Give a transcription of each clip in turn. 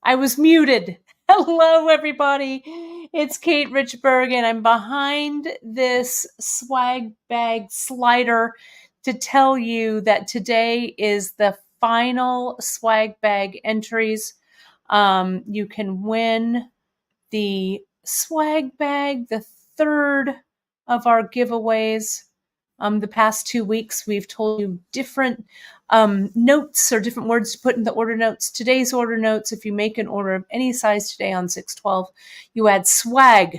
I was muted. Hello, everybody. It's Kate Richburg, and I'm behind this swag bag slider to tell you that today is the final swag bag entries. You can win the swag bag, the third of our giveaways. The past 2 weeks, we've told you different notes or different words to put in the order notes. Today's order notes, if you make an order of any size today on 6/12, you add swag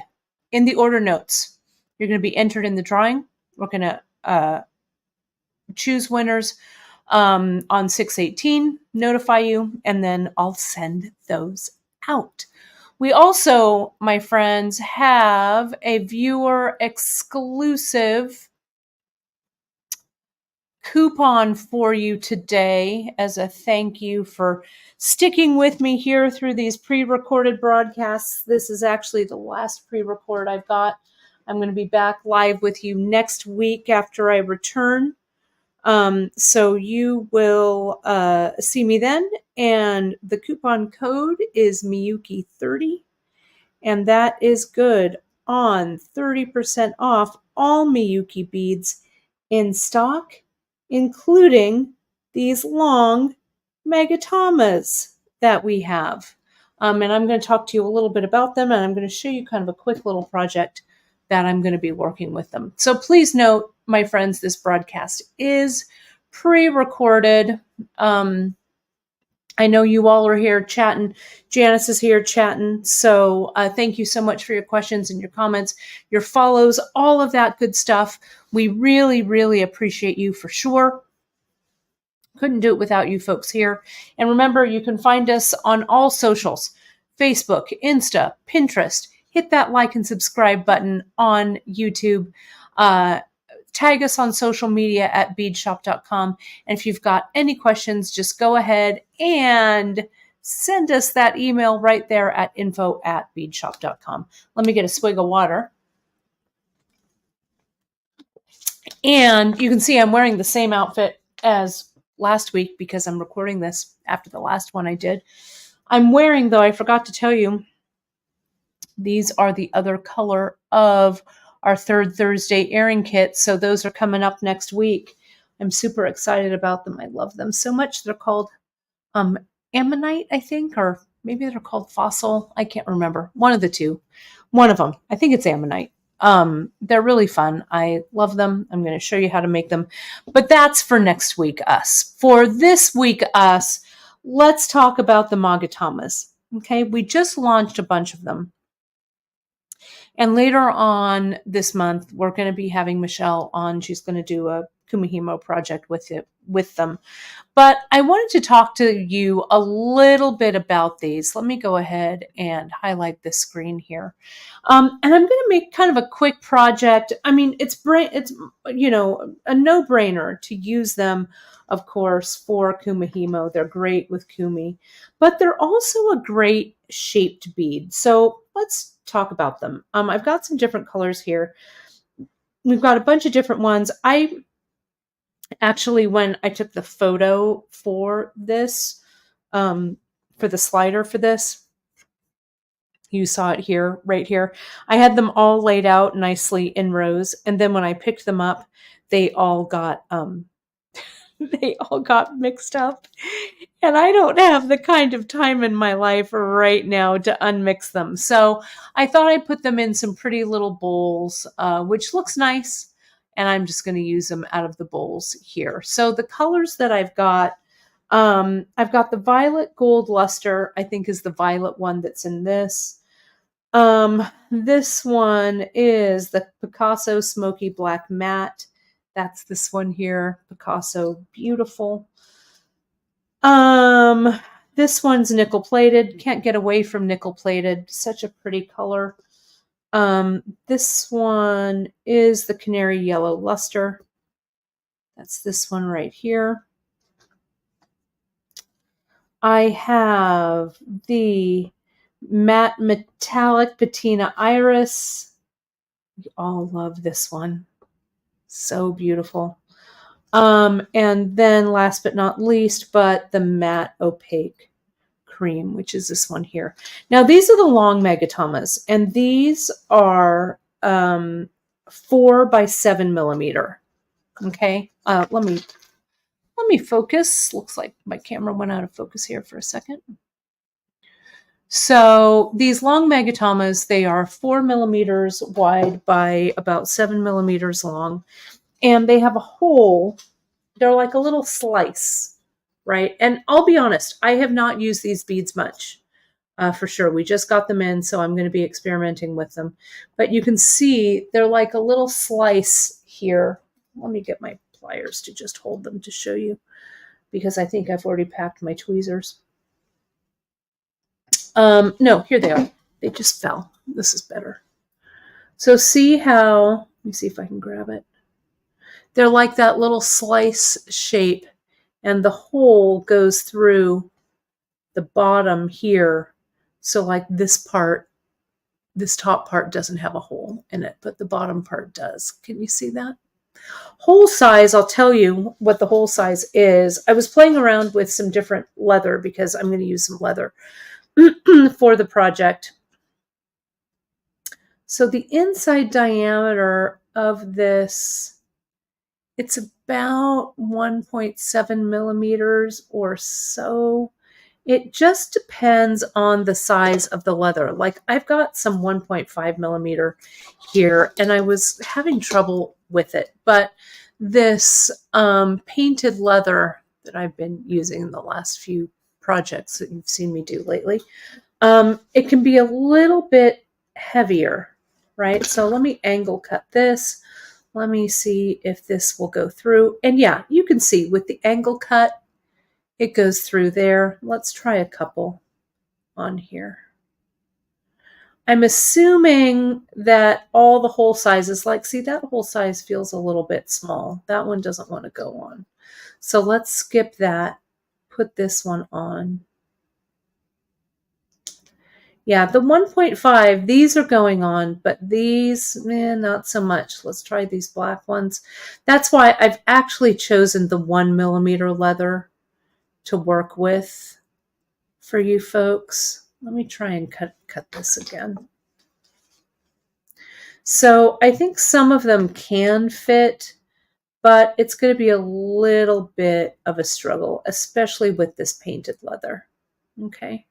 in the order notes. You're going to be entered in the drawing. We're going to choose winners on 6/18, notify you, and then I'll send those out. We also, my friends, have a viewer exclusive coupon for you today as a thank you for sticking with me here through these pre-recorded broadcasts. This is actually the last pre-record I've got. I'm going to be back live with you next week after I return. So you will see me then. And the coupon code is Miyuki30. And that is good on 30% off all Miyuki beads in stock, including these Long Magatamas that we have. And I'm going to talk to you a little bit about them, and I'm going to show you kind of a quick little project that I'm going to be working with them. So please note, my friends, this broadcast is pre-recorded. I know you all are here chatting. Janice is here chatting. So thank you so much for your questions and your comments, your follows, all of that good stuff. We really, really appreciate you for sure. Couldn't do it without you folks here. And remember, you can find us on all socials, Facebook, Insta, Pinterest. Hit that like and subscribe button on YouTube. Tag us on social media at beadshop.com. And if you've got any questions, just go ahead and send us that email right there at info@beadshop.com. Let me get a swig of water. And you can see I'm wearing the same outfit as last week because I'm recording this after the last one I did. I'm wearing, though, I forgot to tell you, these are the other color of our third Thursday airing kit. So those are coming up next week. I'm super excited about them. I love them so much. They're called ammonite, I think, or maybe they're called fossil. I can't remember. One of the two. One of them. I think it's ammonite. They're really fun. I love them. I'm going to show you how to make them. But that's for next week, us. For this week, us, let's talk about the Magatamas. Okay, we just launched a bunch of them. And later on this month, we're going to be having Michelle on. She's going to do a Kumihimo project with them. But I wanted to talk to you a little bit about these. Let me go ahead and highlight this screen here. And I'm going to make kind of a quick project. I mean, it's you know, a no-brainer to use them, of course, for Kumihimo. They're great with Kumi, but they're also a great shaped bead. So let's talk about them. I've got some different colors here. We've got a bunch of different ones. Actually, when I took the photo for this, for the slider for this, you saw it here, right here. I had them all laid out nicely in rows. And then when I picked them up, they all got, they all got mixed up. And I don't have the kind of time in my life right now to unmix them. So I thought I'd put them in some pretty little bowls, which looks nice. And I'm just going to use them out of the bowls here. So the colors that I've got the violet gold luster, I think is the violet one that's in this. This one is the Picasso Smoky Black Matte. That's this one here, Picasso Beautiful. This one's nickel plated. Can't get away from nickel plated. Such a pretty color. This one is the Canary Yellow Luster. That's this one right here. I have the Matte Metallic Patina Iris. We all love this one. So beautiful. And then last but not least, but the Matte Opaque cream, which is this one here. Now these are the Long Magatamas, and these are 4 by 7 millimeter. Okay, let me focus. Looks like my camera went out of focus here for a second. So these Long Magatamas, they are 4 millimeters wide by about 7 millimeters long, and they have a hole. They're like a little slice, right? And I'll be honest, I have not used these beads much, for sure. We just got them in, so I'm going to be experimenting with them. But you can see they're like a little slice here. Let me get my pliers to just hold them to show you, because I think I've already packed my tweezers. No, here they are. They just fell. This is better. So see how, let me see if I can grab it. They're like that little slice shape, and the hole goes through the bottom here. So like this part, this top part doesn't have a hole in it, but the bottom part does. Can you see that? Hole size, I'll tell you what the hole size is. I was playing around with some different leather because I'm going to use some leather for the project. So the inside diameter of this, it's about 1.7 millimeters or so. It just depends on the size of the leather. Like I've got some 1.5 millimeter here, and I was having trouble with it. But this painted leather that I've been using in the last few projects that you've seen me do lately, it can be a little bit heavier, right? So let me angle cut this. Let me see if this will go through. And yeah, you can see with the angle cut, it goes through there. Let's try a couple on here. I'm assuming that all the hole sizes, like, see, that hole size feels a little bit small. That one doesn't want to go on. So let's skip that, put this one on. Yeah, the 1.5, these are going on, but these, not so much. Let's try these black ones. That's why I've actually chosen the 1 millimeter leather to work with for you folks. Let me try and cut this again. So I think some of them can fit, but it's going to be a little bit of a struggle, especially with this painted leather. Okay.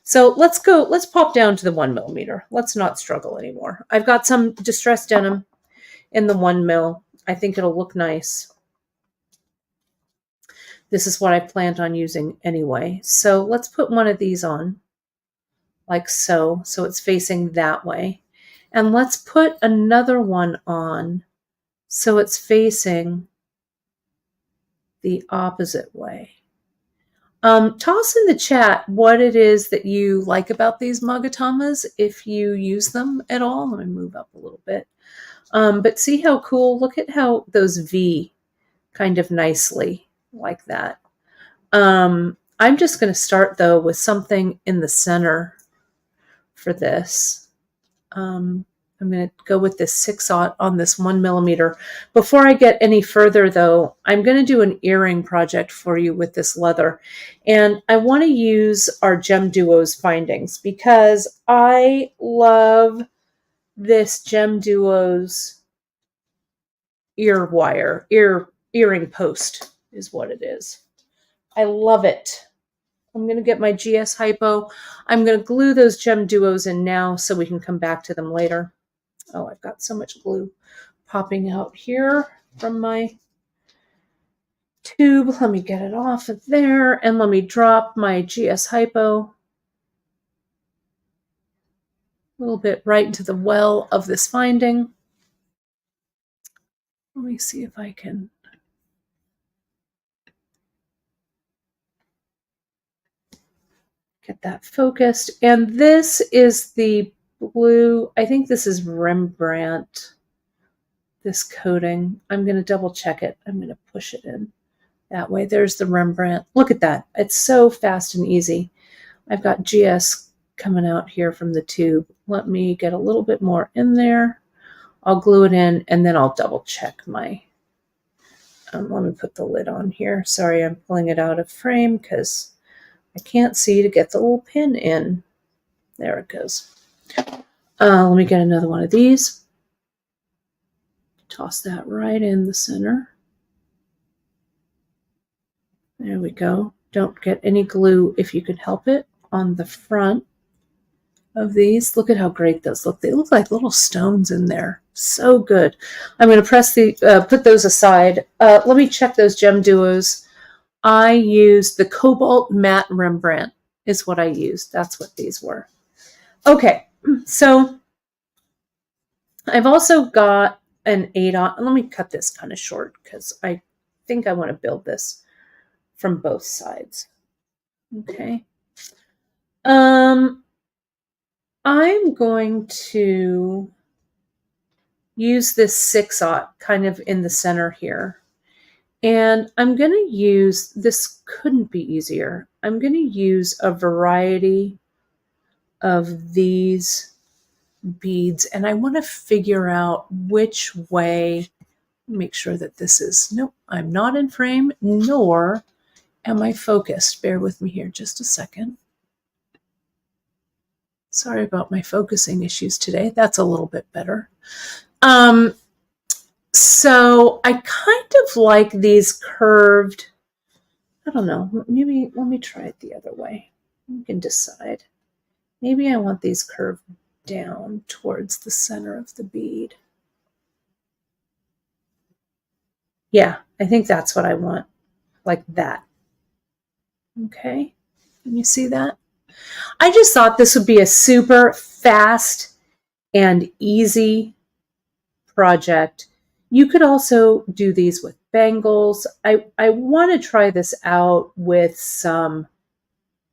So let's pop down to the 1 millimeter. Let's not struggle anymore. I've got some distressed denim in the 1 mil. I think it'll look nice. This is what I planned on using anyway. So let's put one of these on, like so. So it's facing that way. And let's put another one on so it's facing the opposite way. Toss in the chat what it is that you like about these Magatamas, if you use them at all. Let me move up a little bit. But see how cool, look at how those V kind of nicely like that. I'm just going to start though with something in the center for this. I'm going to go with this 6/0 on this 1 millimeter. Before I get any further though, I'm going to do an earring project for you with this leather. And I want to use our GemDuo's findings because I love this GemDuo's earring post is what it is. I love it. I'm going to get my GS Hypo. I'm going to glue those GemDuo's in now so we can come back to them later. Oh, I've got so much glue popping out here from my tube. Let me get it off of there and let me drop my GS Hypo a little bit right into the well of this finding. Let me see if I can get that focused. And this is the blue, I think this is Rembrandt, this coating. I'm going to double check it. I'm going to push it in that way. There's the Rembrandt. Look at that. It's so fast and easy. I've got GS coming out here from the tube. Let me get a little bit more in there. I'll glue it in and then I'll double check my, let me put the lid on here. Sorry, I'm pulling it out of frame because I can't see to get the little pin in. There it goes. Let me get another one of these. Toss that right in the center. There we go. Don't get any glue if you can help it on the front of these. Look at how great those look. They look like little stones in there. So good. I'm going to press put those aside. Let me check those GemDuos. I used the Cobalt Matte Rembrandt is what I used. That's what these were. Okay, so I've also got an 8-aught. Let me cut this kind of short because I think I want to build this from both sides. Okay. I'm going to use this 6-aught kind of in the center here. And I'm going to use, this couldn't be easier. I'm going to use a variety of these beads, and I want to figure out which way, make sure that this is, nope, I'm not in frame, nor am I focused. Bear with me here just a second. Sorry about my focusing issues today. That's a little bit better. So I kind of like these curved, I don't know, maybe let me try it the other way. You can decide. Maybe I want these curved down towards the center of the bead. Yeah, I think that's what I want, like that. Okay, can you see that? I just thought this would be a super fast and easy project. You could also do these with bangles. I want to try this out with some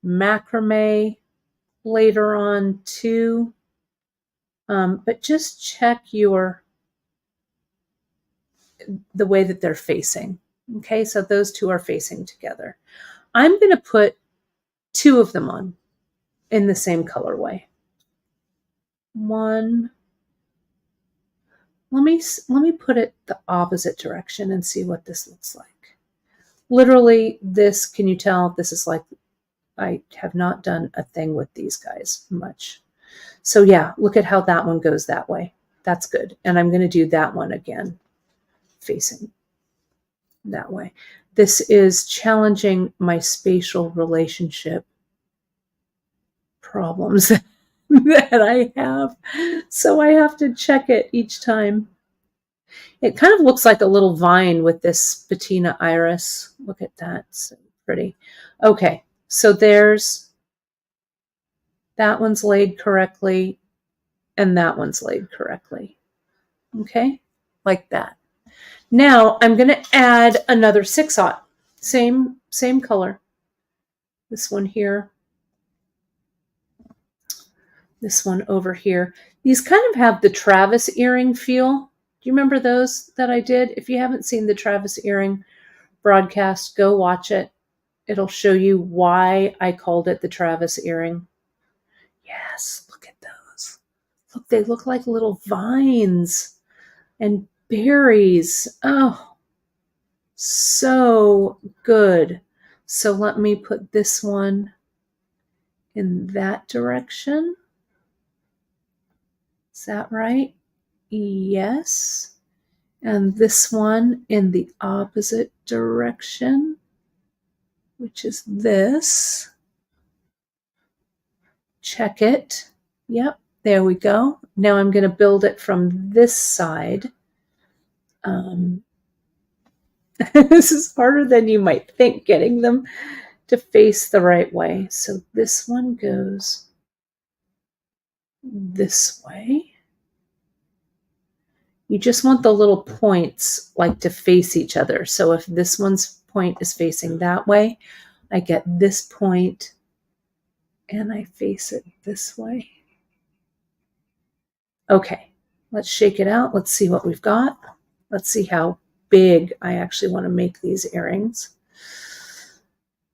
macrame later on too. But just check the way that they're facing. Okay, so those two are facing together. I'm going to put 2 of them on in the same colorway. One. Let me put it the opposite direction and see what this looks like. Literally, this, can you tell? This is like, I have not done a thing with these guys much. So yeah, look at how that one goes that way. That's good. And I'm going to do that one again, facing that way. This is challenging my spatial relationship problems that I have. So I have to check it each time. It kind of looks like a little vine with this patina iris. Look at that. So pretty. Okay, so there's, that one's laid correctly and that one's laid correctly. Okay, like that. Now I'm going to add another 6-aught. Same color. This one here. This one over here. These kind of have the Travis earring feel. Do you remember those that I did? If you haven't seen the Travis earring broadcast, go watch it. It'll show you why I called it the Travis earring. Yes, look at those. Look, they look like little vines and berries. Oh, so good. So let me put this one in that direction. Is that right? Yes. And this one in the opposite direction, which is this. Check it. Yep, there we go. Now I'm going to build it from this side. This is harder than you might think, getting them to face the right way. So this one goes this way. You just want the little points like to face each other. So if this one's point is facing that way, I get this point and I face it this way. Okay, let's shake it out. Let's see what we've got. Let's see how big I actually want to make these earrings.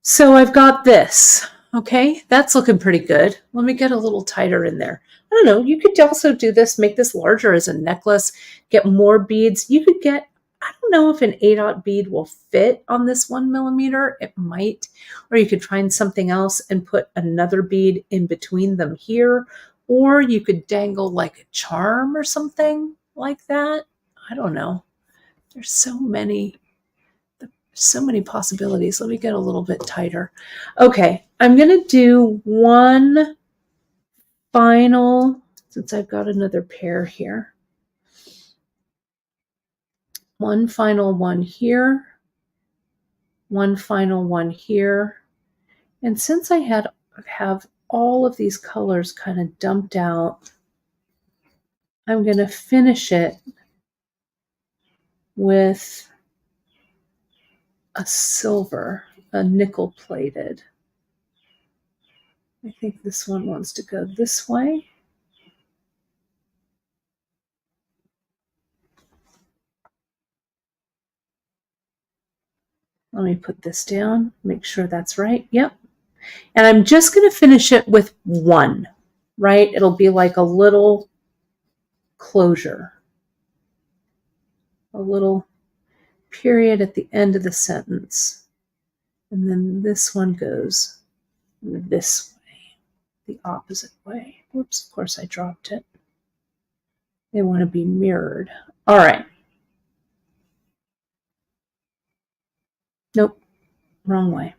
So I've got this. Okay, that's looking pretty good. Let me get a little tighter in there. I don't know, you could also do this, make this larger as a necklace, get more beads. You could get I don't know if an 8/0 bead will fit on this 1mm. It might, or you could find something else and put another bead in between them here, or you could dangle like a charm or something like that. I don't know. There's so many possibilities. Let me get a little bit tighter. Okay, I'm going to do one final, since I've got another pair here. One final one here, one final one here. And since I have all of these colors kind of dumped out, I'm going to finish it with a silver, a nickel plated. I think this one wants to go this way. Let me put this down, make sure that's right. Yep. And I'm just going to finish it with one, right? It'll be like a little closure, a little period at the end of the sentence. And then this one goes this way, the opposite way. Whoops, of course I dropped it. They want to be mirrored. All right. Nope, wrong way.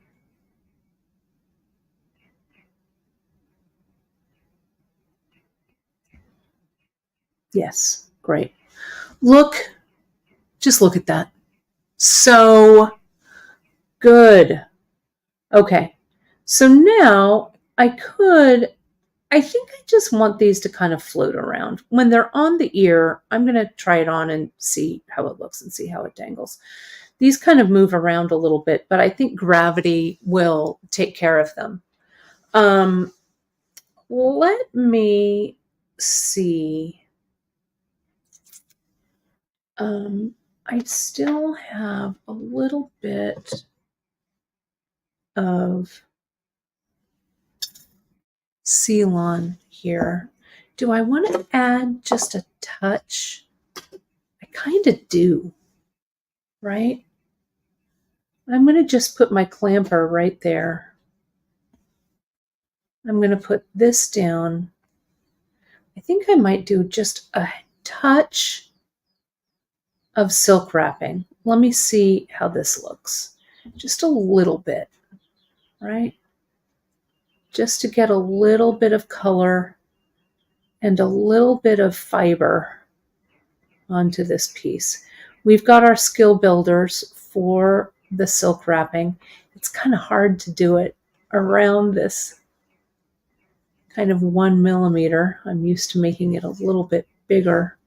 Yes, great. Just look at that. So good. Okay, so now I think I just want these to kind of float around. When they're on the ear, I'm going to try it on and see how it looks and see how it dangles. These kind of move around a little bit, but I think gravity will take care of them. Let me see. I still have a little bit of Ceylon here. Do I want to add just a touch? I kind of do, right? I'm going to just put my clamper right there. I'm going to put this down. I think I might do just a touch of silk wrapping. Let me see how this looks. Just a little bit, right? Just to get a little bit of color and a little bit of fiber onto this piece. We've got our skill builders for the silk wrapping. It's kind of hard to do it around this kind of 1mm. I'm used to making it a little bit bigger.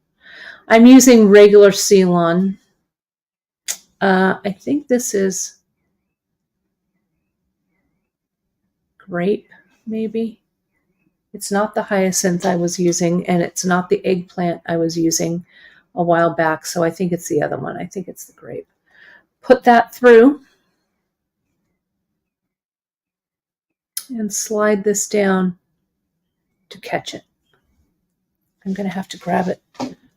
I'm using regular Ceylon. I think this is grape, maybe. It's not the hyacinth I was using, and it's not the eggplant I was using a while back, so I think it's the other one. I think it's the grape. Put that through and slide this down to catch it. I'm going to have to grab it.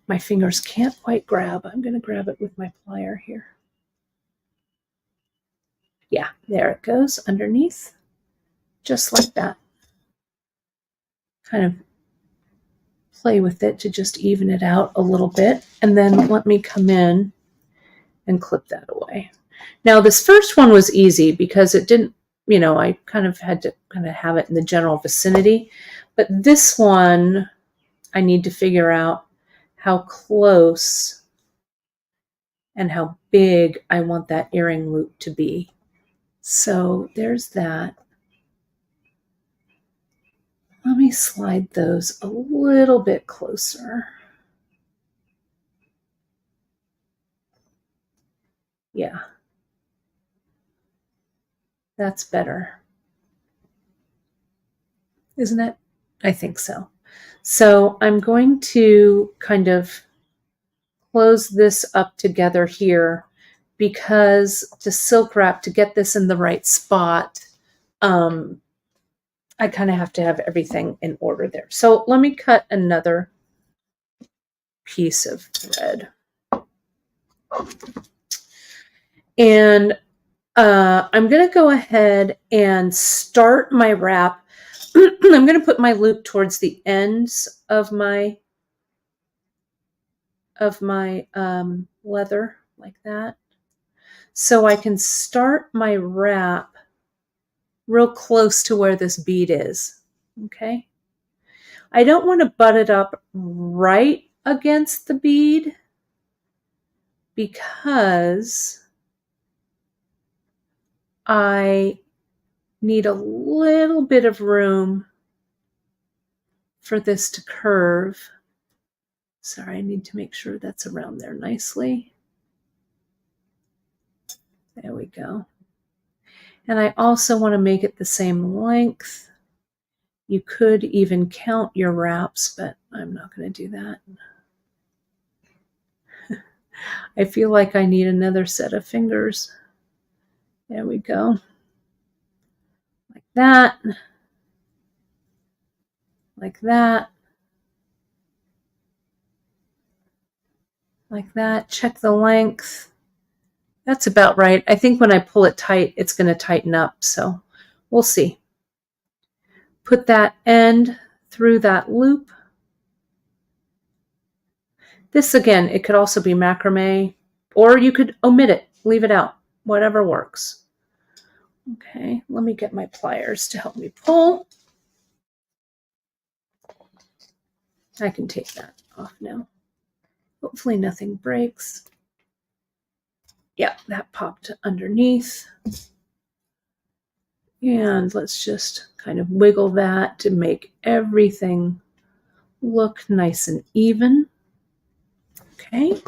My fingers can't quite grab. I'm going to grab it with my plier here. Yeah, there it goes underneath, just like that. Kind of play with it to just even it out a little bit, and then let me come in and clip that away. Now this first one was easy because it didn't, I kind of had to have it in the general vicinity, but this one I need to figure out how close and how big I want that earring loop to be. So there's that. Let me slide those a little bit closer. Yeah, that's better. Isn't it? I think so. So I'm going to kind of close this up together here because to silk wrap, to get this in the right spot, I kind of have to have everything in order there. So let me cut another piece of thread. And I'm going to go ahead and start my wrap. I'm going to put my loop towards the ends of my leather like that. So I can start my wrap real close to where this bead is. Okay. I don't want to butt it up right against the bead because I need a little bit of room for this to curve. Sorry, I need to make sure that's around there nicely. There we go. And I also want to make it the same length. You could even count your wraps, but I'm not going to do that. I feel like I need another set of fingers. There we go. Like that. Like that. Like that. Check the length. That's about right. I think when I pull it tight, it's going to tighten up. So we'll see. Put that end through that loop. This, again, it could also be macrame, or you could omit it, leave it out, whatever works. Okay, let me get my pliers to help me pull. I can take that off now. Hopefully nothing breaks. Yeah, that popped underneath. And let's just kind of wiggle that to make everything look nice and even. Okay,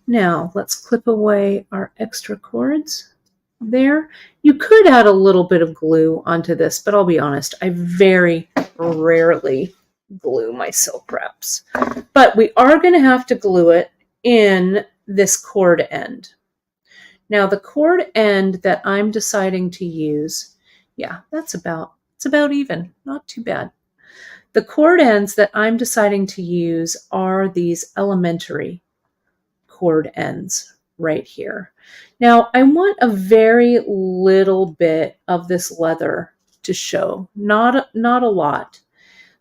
now let's clip away our extra cords there. You could add a little bit of glue onto this, but I'll be honest, I very rarely glue my silk wraps. But we are going to have to glue it in this cord end. Now the cord end that I'm deciding to use, yeah, it's about even, not too bad. The cord ends that I'm deciding to use are these elementary cord ends right here. Now I want a very little bit of this leather to show, not a lot.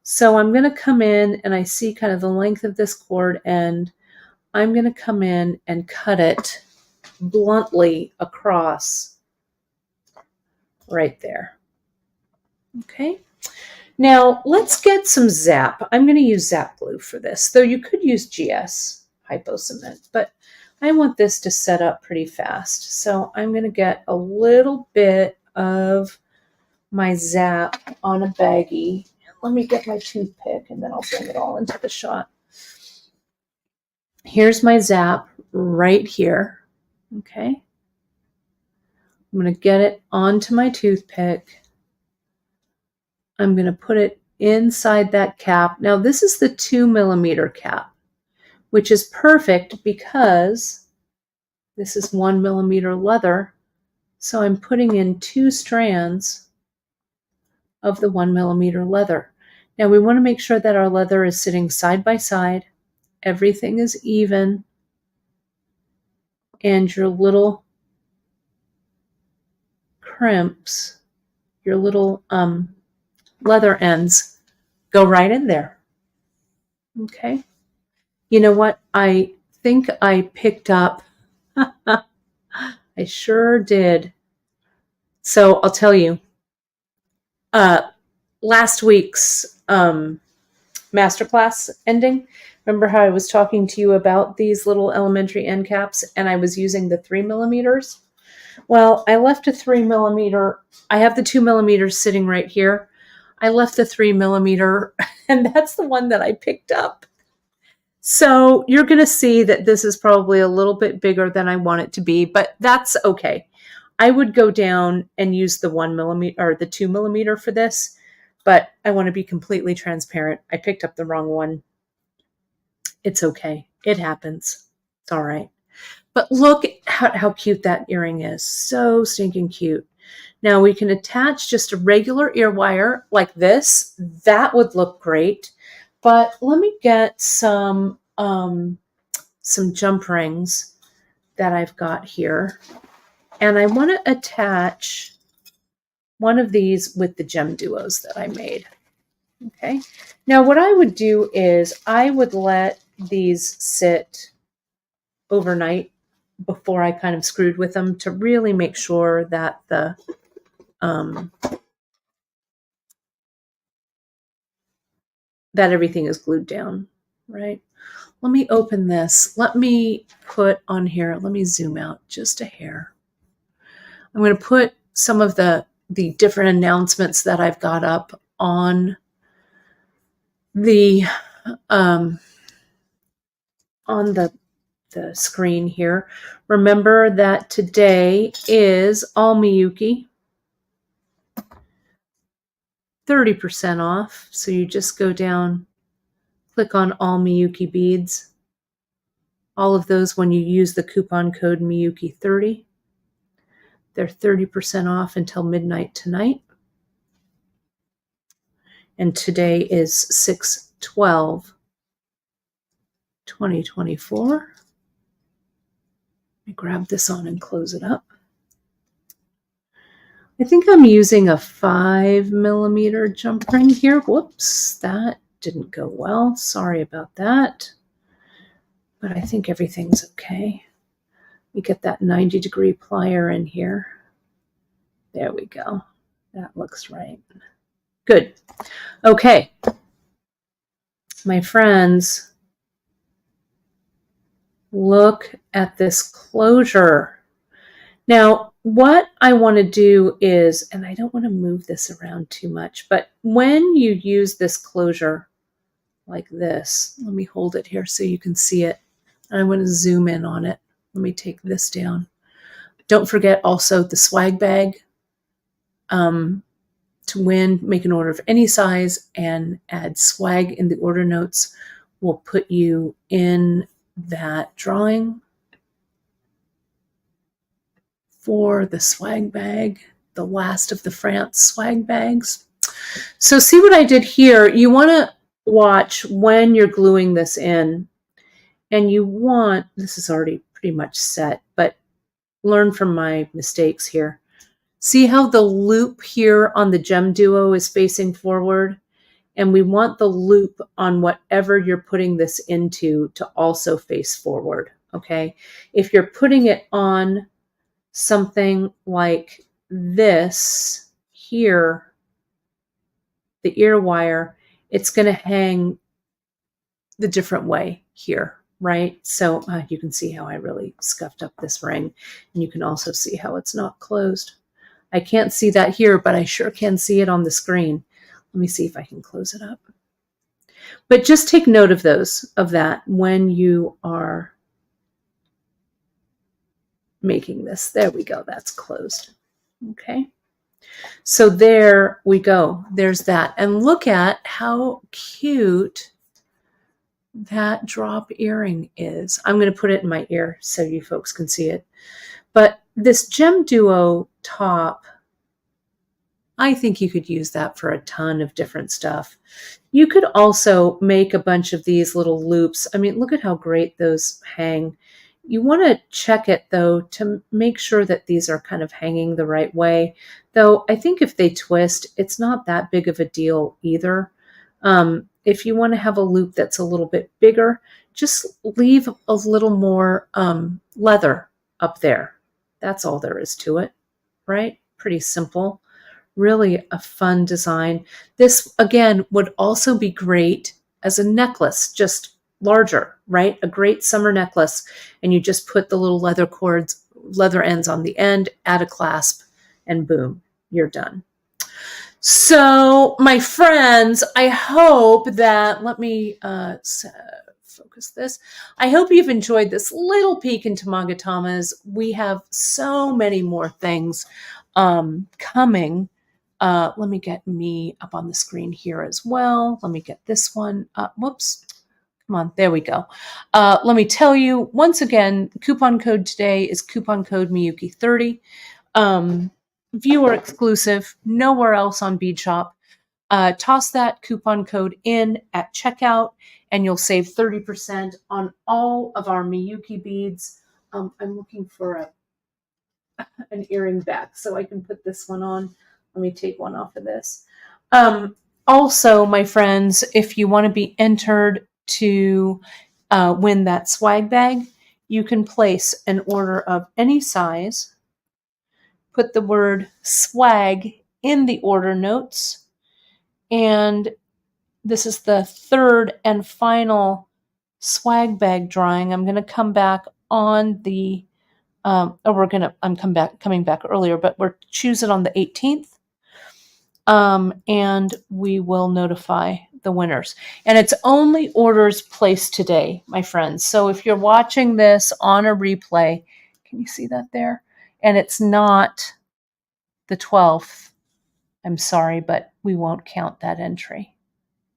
So I'm going to come in and I see kind of the length of this cord end. I'm going to come in and cut it bluntly across right there. Okay. Now let's get some Zap. I'm going to use Zap glue for this, though you could use GS Hypo Cement, but I want this to set up pretty fast. So I'm going to get a little bit of my Zap on a baggie. Let me get my toothpick and then I'll bring it all into the shot. Here's my Zap right here. Okay. I'm going to get it onto my toothpick. I'm going to put it inside that cap. Now this is the 2mm cap, which is perfect because this is 1mm leather. So I'm putting in 2 strands of the 1mm leather. Now we want to make sure that our leather is sitting side by side. Everything is even. And your little crimps, your little leather ends go right in there. Okay. You know what? I think I picked up. I sure did. So I'll tell you, last week's masterclass ending, remember how I was talking to you about these little elementary end caps and I was using the 3mm? Well, I left a 3mm. I have the 2mm sitting right here. I left the 3mm and that's the one that I picked up. So you're going to see that this is probably a little bit bigger than I want it to be, but that's okay. I would go down and use the 1mm or the 2mm for this, but I want to be completely transparent. I picked up the wrong one. It's okay. It happens. It's all right. But look at how cute that earring is. So stinking cute. Now we can attach just a regular ear wire like this. That would look great. But let me get some jump rings that I've got here. And I want to attach one of these with the GemDuos that I made. Okay. Now what I would do is I would let these sit overnight before I kind of screwed with them to really make sure that the that everything is glued down, right? Let me open this. Let me put on here, let me zoom out just a hair. I'm going to put some of the different announcements that I've got up on the screen here. Remember that today is all Miyuki, 30% off. So you just go down, click on all Miyuki beads. All of those when you use the coupon code Miyuki30. They're 30% off until midnight tonight. And today is 6/12/2024. Let me grab this on and close it up. I think I'm using a 5mm jump ring here. Whoops, that didn't go well. Sorry about that. But I think everything's okay. We get that 90-degree plier in here. There we go. That looks right. Good. Okay. My friends, look at this closure. Now, what I want to do is, and I don't want to move this around too much, but when you use this closure like this, let me hold it here so you can see it. I want to zoom in on it. Let me take this down. Don't forget also the swag bag. To win, make an order of any size and add swag in the order notes. We'll put you in that drawing for the swag bag, the last of the France swag bags. So see what I did here. You want to watch when you're gluing this in, and you want, this is already pretty much set, but learn from my mistakes here. See how the loop here on the GemDuo is facing forward? And we want the loop on whatever you're putting this into to also face forward, okay? If you're putting it on something like this here, the ear wire, it's going to hang the different way here, right? So you can see how I really scuffed up this ring. And you can also see how it's not closed. I can't see that here, but I sure can see it on the screen. Let me see if I can close it up. But just take note of that when you are making this. There we go. That's closed. Okay. So there we go. There's that. And look at how cute that drop earring is. I'm going to put it in my ear so you folks can see it. But this GemDuo top, I think you could use that for a ton of different stuff. You could also make a bunch of these little loops. I mean, look at how great those hang. You want to check it, though, to make sure that these are kind of hanging the right way. Though I think if they twist, it's not that big of a deal either. If you want to have a loop that's a little bit bigger, just leave a little more leather up there. That's all there is to it, right? Pretty simple. Really a fun design. This, again, would also be great as a necklace, just larger, right? A great summer necklace. And you just put the little leather ends on the end, add a clasp, and boom, you're done. So, my friends, I hope that, let me focus this. I hope you've enjoyed this little peek into Magatamas. We have so many more things coming. Let me get me up on the screen here as well. Let me get this one up. Whoops. Come on. There we go. Let me tell you, once again, coupon code today is coupon code Miyuki30. Viewer exclusive, nowhere else on Beadshop. Toss that coupon code in at checkout and you'll save 30% on all of our Miyuki beads. I'm looking for an earring back so I can put this one on. Let me take one off of this. Also, my friends, if you want to be entered to win that swag bag, you can place an order of any size, put the word swag in the order notes, and this is the third and final swag bag drawing. I'm going to come back on the I'm coming back earlier, but we're choosing on the 18th. And we will notify the winners. And it's only orders placed today, my friends. So if you're watching this on a replay, can you see that there? And it's not the 12th. I'm sorry, but we won't count that entry.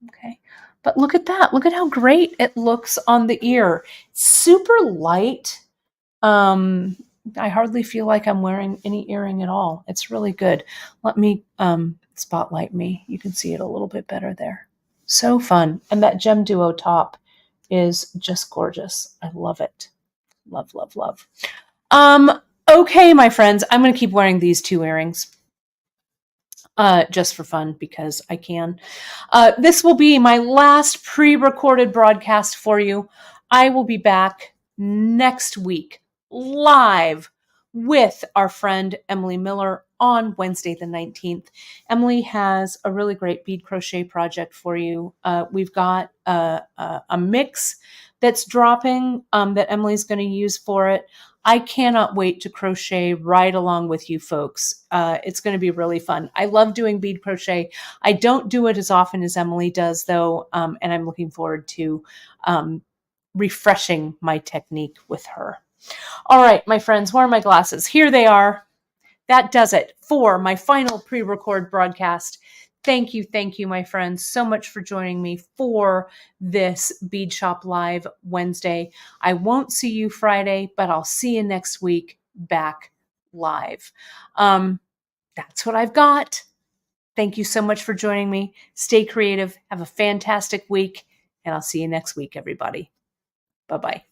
Okay. But look at that. Look at how great it looks on the ear. Super light. I hardly feel like I'm wearing any earring at all. It's really good. Let me spotlight me. You can see it a little bit better there. So fun. And that GemDuo top is just gorgeous. I love it. Love, love, love. Okay, my friends, I'm going to keep wearing these two earrings. Just for fun because I can. This will be my last pre-recorded broadcast for you. I will be back next week live with our friend Emily Miller on Wednesday the 19th. Emily has a really great bead crochet project for you. We've got a mix that's dropping that Emily's going to use for it. I cannot wait to crochet right along with you folks. It's going to be really fun. I love doing bead crochet. I don't do it as often as Emily does, though, and I'm looking forward to refreshing my technique with her. All right, my friends, where are my glasses? Here they are. That does it for my final pre-record broadcast. Thank you, my friends, so much for joining me for this Beadshop Live Wednesday. I won't see you Friday, but I'll see you next week back live. That's what I've got. Thank you so much for joining me. Stay creative. Have a fantastic week, and I'll see you next week, everybody. Bye-bye.